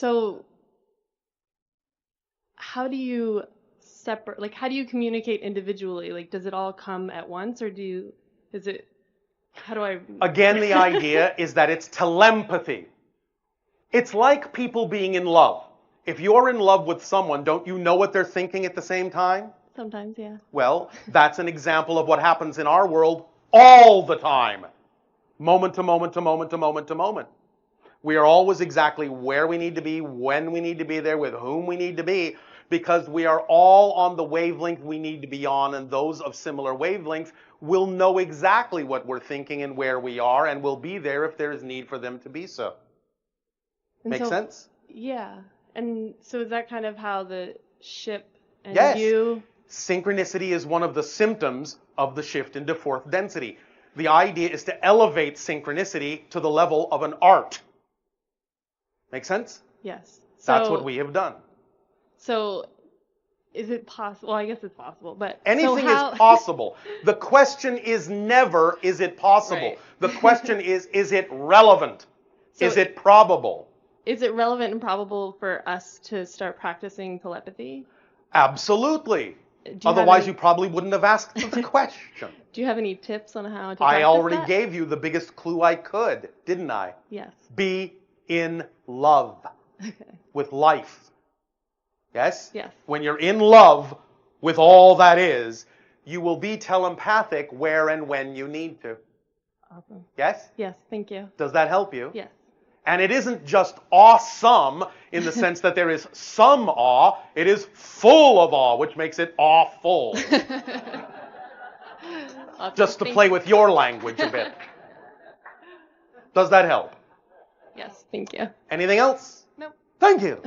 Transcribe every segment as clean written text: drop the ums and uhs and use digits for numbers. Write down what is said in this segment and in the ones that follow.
So how do you how do you communicate individually? Like, does it all come at once, or how do I... Again, the idea is that it's telepathy. It's like people being in love. If you're in love with someone, don't you know what they're thinking at the same time? Sometimes, yeah. Well, that's an example of what happens in our world all the time. Moment to moment to moment to moment to moment. We are always exactly where we need to be, when we need to be there, with whom we need to be, because we are all on the wavelength we need to be on, and those of similar wavelengths will know exactly what we're thinking and where we are, and will be there if there is need for them to be so. Make sense? Yeah. And so is that kind of how the ship and Yes. you... Synchronicity is one of the symptoms of the shift into fourth density. The idea is to elevate synchronicity to the level of an art. Make sense? Yes. That's what we have done. So is it possible? Well, I guess it's possible, but... Anything is possible. The question is never, is it possible? Right. The question is it relevant? Is it probable? Is it relevant and probable for us to start practicing telepathy? Absolutely. Otherwise, you probably wouldn't have asked the question. Do you have any tips on how to practice I already that? gave you the biggest clue I could, didn't I? Yes. Be in love with life. Yes? Yes. When you're in love with all that is, you will be telepathic where and when you need to. Awesome. Yes? Yes, thank you. Does that help you? Yes. And it isn't just awesome in the sense that there is some awe. It is full of awe, which makes it awful. Awesome. Just to play with your language a bit. Does that help? Yes, thank you. Anything else? Nope. Thank you.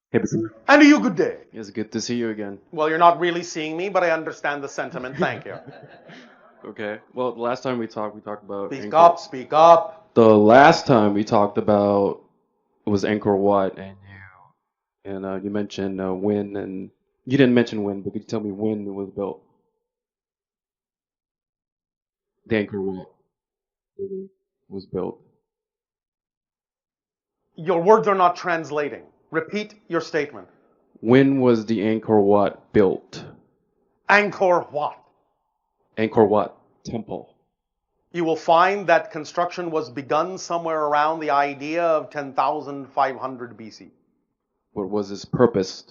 Hey, And to you, good day. it's good to see you again. Well, you're not really seeing me, but I understand the sentiment. Thank you. Okay. Well, the last time we talked about Speak Anchor. up, speak up. The last time we talked about it was Angkor Wat, and you mentioned when, and you didn't mention when, but could you tell me when it was built? The Angkor Wat was built. Your words are not translating. Repeat your statement. When was the Angkor Wat built? Angkor Wat. Angkor Wat Temple. You will find that construction was begun somewhere around the idea of 10,500 BC. What was its purpose?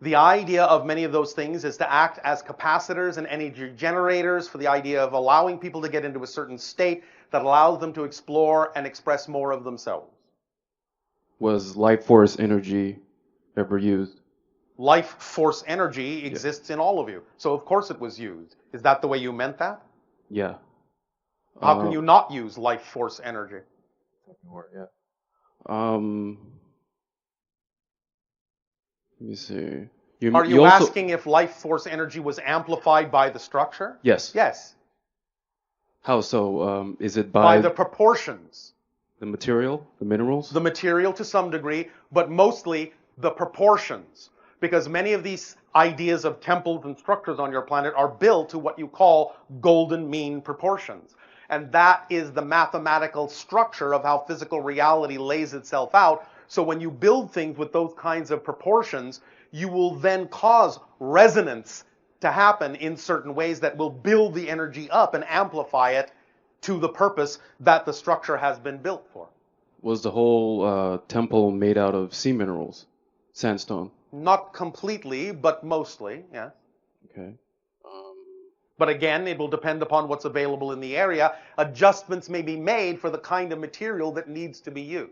The idea of many of those things is to act as capacitors and energy generators for the idea of allowing people to get into a certain state that allows them to explore and express more of themselves. Was life force energy ever used? Life force energy exists in all of you. So of course it was used. Is that the way you meant that? Yeah. How can you not use life force energy? Yeah. Let me see. Are you asking if life force energy was amplified by the structure? Yes. Yes. How so? Is it By the proportions. The material, the minerals? The material to some degree, but mostly the proportions. Because many of these ideas of temples and structures on your planet are built to what you call golden mean proportions. And that is the mathematical structure of how physical reality lays itself out. So when you build things with those kinds of proportions, you will then cause resonance to happen in certain ways that will build the energy up and amplify it to the purpose that the structure has been built for. Was the whole temple made out of sea minerals? Sandstone? Not completely, but mostly, yes. Okay. But again, it will depend upon what's available in the area. Adjustments may be made for the kind of material that needs to be used.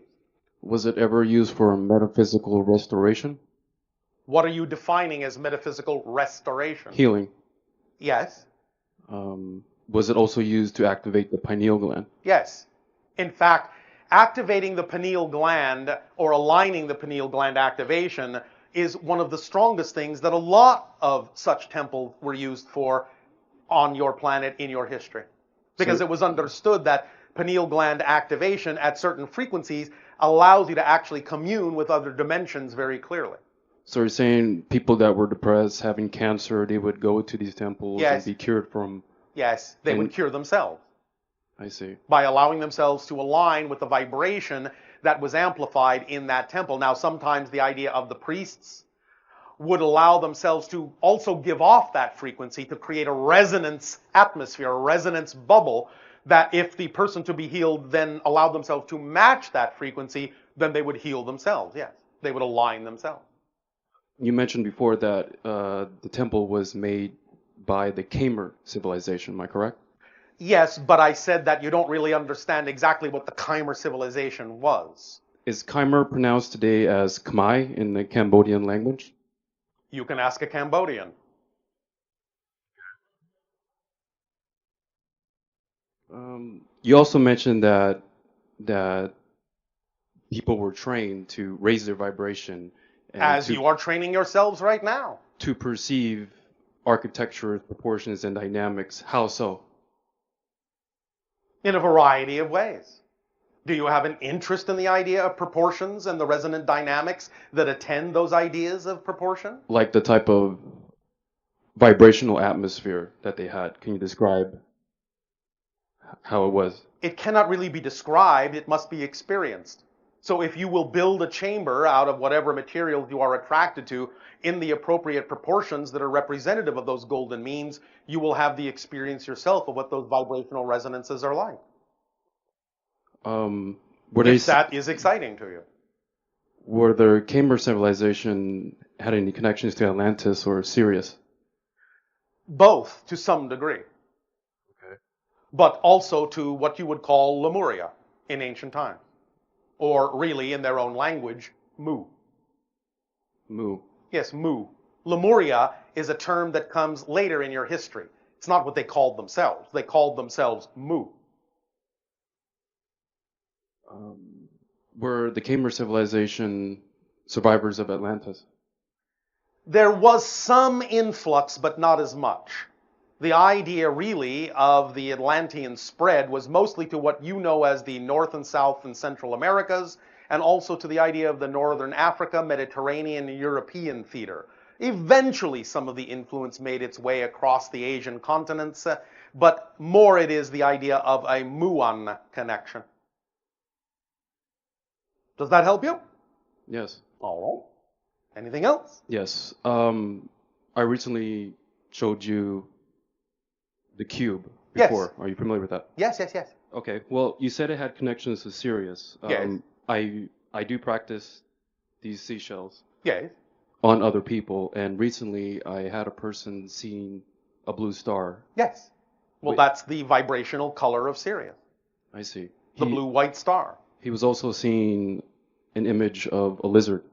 Was it ever used for metaphysical restoration? What are you defining as metaphysical restoration? Healing. Yes. Was it also used to activate the pineal gland? Yes. In fact, activating the pineal gland or aligning the pineal gland activation is one of the strongest things that a lot of such temples were used for on your planet in your history. Because it was understood that pineal gland activation at certain frequencies allows you to actually commune with other dimensions very clearly. So you're saying people that were depressed, having cancer, they would go to these temples and Yes. be cured from. Yes, they would And cure themselves I see. by allowing themselves to align with the vibration that was amplified in that temple. Now, sometimes the idea of the priests would allow themselves to also give off that frequency to create a resonance atmosphere, a resonance bubble, that if the person to be healed then allowed themselves to match that frequency, then they would heal themselves. Yes, they would align themselves. You mentioned before that the temple was made by the Khmer civilization. Am I correct? Yes, but I said that you don't really understand exactly what the Khmer civilization was. Is Khmer pronounced today as Khmer in the Cambodian language? You can ask a Cambodian. You also mentioned that people were trained to raise their vibration and As you are training yourselves right now. to perceive architecture, proportions, and dynamics. How so? In a variety of ways. Do you have an interest in the idea of proportions and the resonant dynamics that attend those ideas of proportion? Like the type of vibrational atmosphere that they had. Can you describe how it was? It cannot really be described, it must be experienced. So if you will build a chamber out of whatever materials you are attracted to in the appropriate proportions that are representative of those golden means, you will have the experience yourself of what those vibrational resonances are like. If that is exciting to you. Were the Khmer civilization had any connections to Atlantis or Sirius? Both, to some degree. Okay. But also to what you would call Lemuria in ancient times. Or really, in their own language, Mu. Mu. Yes, Mu. Lemuria is a term that comes later in your history. It's not what they called themselves. They called themselves Mu. Were the Khmer civilization survivors of Atlantis? There was some influx, but not as much. The idea, really, of the Atlantean spread was mostly to what you know as the North and South and Central Americas, and also to the idea of the Northern Africa, Mediterranean, and European theater. Eventually, some of the influence made its way across the Asian continents, but more it is the idea of a Muon connection. Does that help you? Yes. All right. Anything else? Yes. I recently showed you the cube Yes. before. Are you familiar with that? Yes, yes, yes. Okay. Well, you said it had connections to Sirius. Yes. I do practice these seashells Yes. on other people, and recently I had a person seeing a blue star. Yes. Well, Wait. that's the vibrational color of Sirius, I see. the blue-white star. He was also seeing an image of a lizard.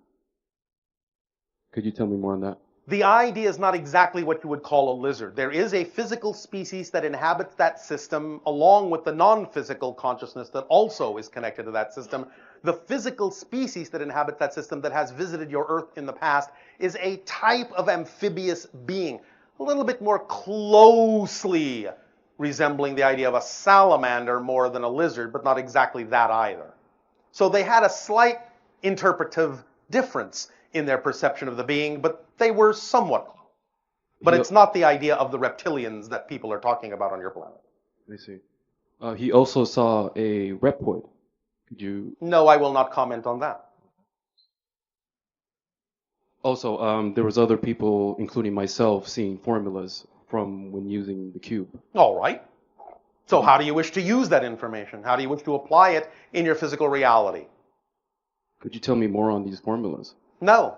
Could you tell me more on that? The idea is not exactly what you would call a lizard. There is a physical species that inhabits that system along with the non-physical consciousness that also is connected to that system. The physical species that inhabits that system that has visited your Earth in the past is a type of amphibious being, a little bit more closely resembling the idea of a salamander more than a lizard, but not exactly that either. So they had a slight interpretive difference in their perception of the being, but they were somewhat. But it's not the idea of the reptilians that people are talking about on your planet. I see. He also saw a reptoid. Could you? No, I will not comment on that. Also, there was other people, including myself, seeing formulas from when using the cube. All right. So how do you wish to use that information? How do you wish to apply it in your physical reality? Could you tell me more on these formulas? No.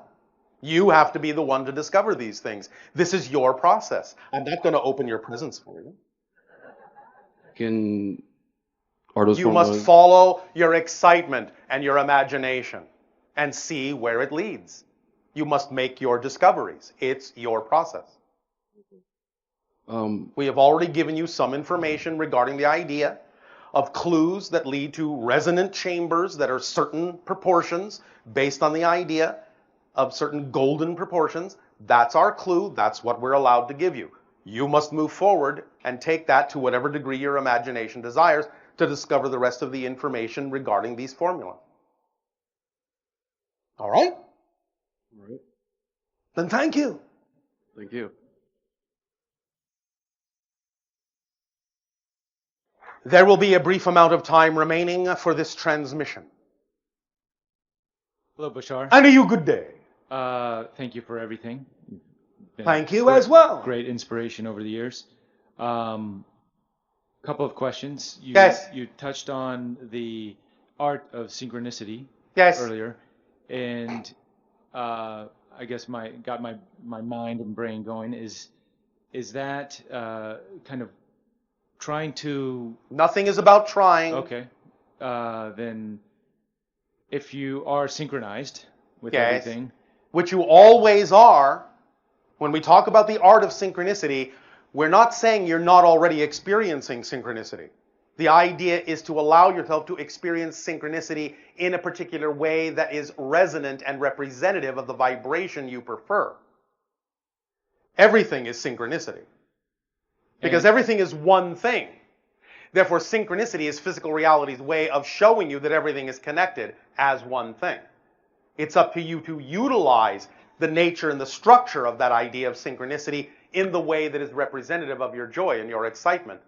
You have to be the one to discover these things. This is your process. I'm not going to open your presence for you. Are those You formulas? must follow your excitement and your imagination and see where it leads. You must make your discoveries. It's your process. We have already given you some information regarding the idea of clues that lead to resonant chambers that are certain proportions based on the idea of certain golden proportions. That's our clue. That's what we're allowed to give you. You must move forward and take that to whatever degree your imagination desires to discover the rest of the information regarding these formulas. All right? All right. Then thank you. Thank you. There will be a brief amount of time remaining for this transmission. Hello, Bashar. And a you good day. Thank you for everything. You've been Thank you great, as well. Great inspiration over the years. Couple of questions. Yes. You touched on the art of synchronicity Yes. earlier, and I guess got my mind and brain going. Is that kind of trying to? Nothing is about trying. Okay. Then, if you are synchronized with Yes. everything, Which you always are, when we talk about the art of synchronicity, we're not saying you're not already experiencing synchronicity. The idea is to allow yourself to experience synchronicity in a particular way that is resonant and representative of the vibration you prefer. Everything is synchronicity. Because everything is one thing. Therefore, synchronicity is physical reality's way of showing you that everything is connected as one thing. It's up to you to utilize the nature and the structure of that idea of synchronicity in the way that is representative of your joy and your excitement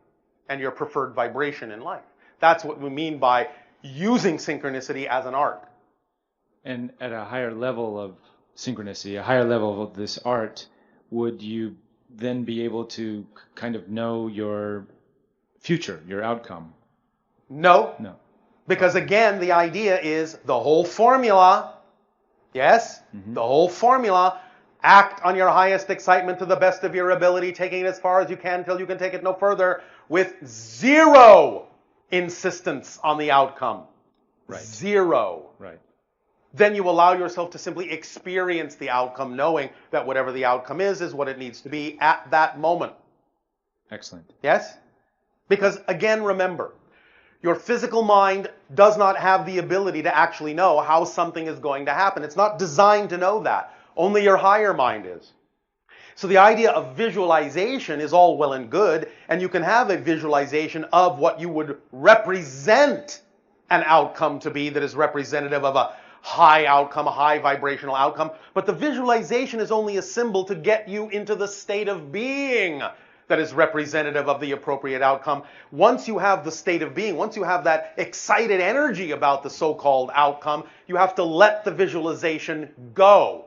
and your preferred vibration in life. That's what we mean by using synchronicity as an art. and at a higher level of synchronicity, a higher level of this art, would you then be able to kind of know your future, your outcome? No, No. because again, the idea is the whole formula, yes, the whole formula, act on your highest excitement to the best of your ability, taking it as far as you can till you can take it no further, with zero insistence on the outcome. Right. Zero. Right. Then you allow yourself to simply experience the outcome, knowing that whatever the outcome is what it needs to be at that moment. Excellent. Yes? Because again, remember, your physical mind does not have the ability to actually know how something is going to happen. It's not designed to know that. Only your higher mind is. So the idea of visualization is all well and good, and you can have a visualization of what you would represent an outcome to be that is representative of a high outcome, a high vibrational outcome. But the visualization is only a symbol to get you into the state of being that is representative of the appropriate outcome. Once you have the state of being, once you have that excited energy about the so-called outcome, you have to let the visualization go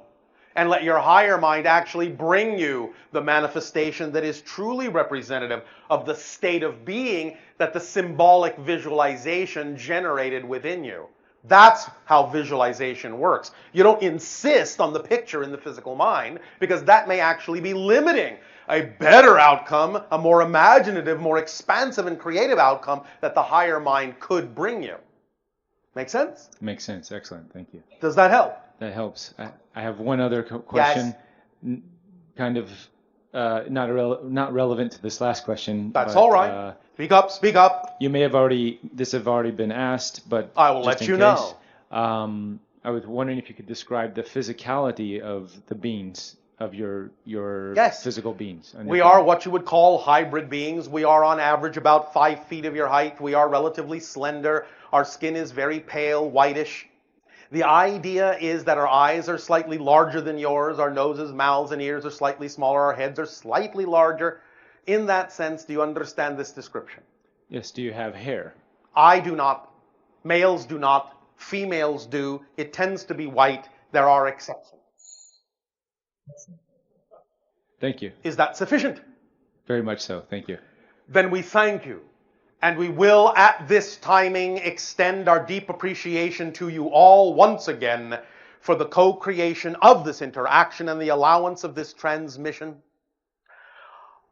and let your higher mind actually bring you the manifestation that is truly representative of the state of being that the symbolic visualization generated within you. That's how visualization works. You don't insist on the picture in the physical mind, because that may actually be limiting a better outcome, a more imaginative, more expansive and creative outcome that the higher mind could bring you. Make sense? Makes sense. Excellent. Thank you. Does that help? That helps. I have one other question, kind of not relevant to this last question. That's but, all right. Speak up, speak up. You may have already been asked, but I will just let in you case, know. I was wondering if you could describe the physicality of the beings, of your Yes. physical beings. on your We are planet. what you would call hybrid beings. We are on average about 5 feet of your height. We are relatively slender. Our skin is very pale, whitish. The idea is that our eyes are slightly larger than yours. Our noses, mouths, and ears are slightly smaller. Our heads are slightly larger. In that sense, do you understand this description? Yes. Do you have hair? I do not. Males do not. Females do. It tends to be white. There are exceptions. Thank you. Is that sufficient? Very much so. Thank you. Then we thank you. And we will, at this timing, extend our deep appreciation to you all once again for the co-creation of this interaction and the allowance of this transmission.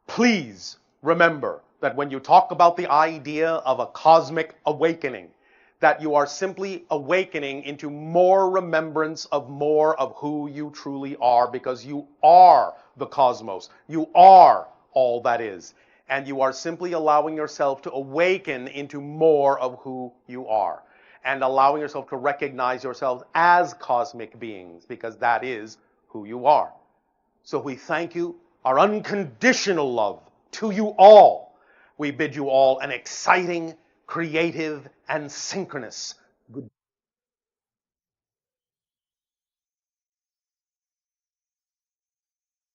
Please remember that when you talk about the idea of a cosmic awakening, that you are simply awakening into more remembrance of more of who you truly are, because you are the cosmos. You are all that is. And you are simply allowing yourself to awaken into more of who you are, and allowing yourself to recognize yourselves as cosmic beings, because that is who you are. So we thank you, our unconditional love to you all. We bid you all an exciting, creative, and synchronous good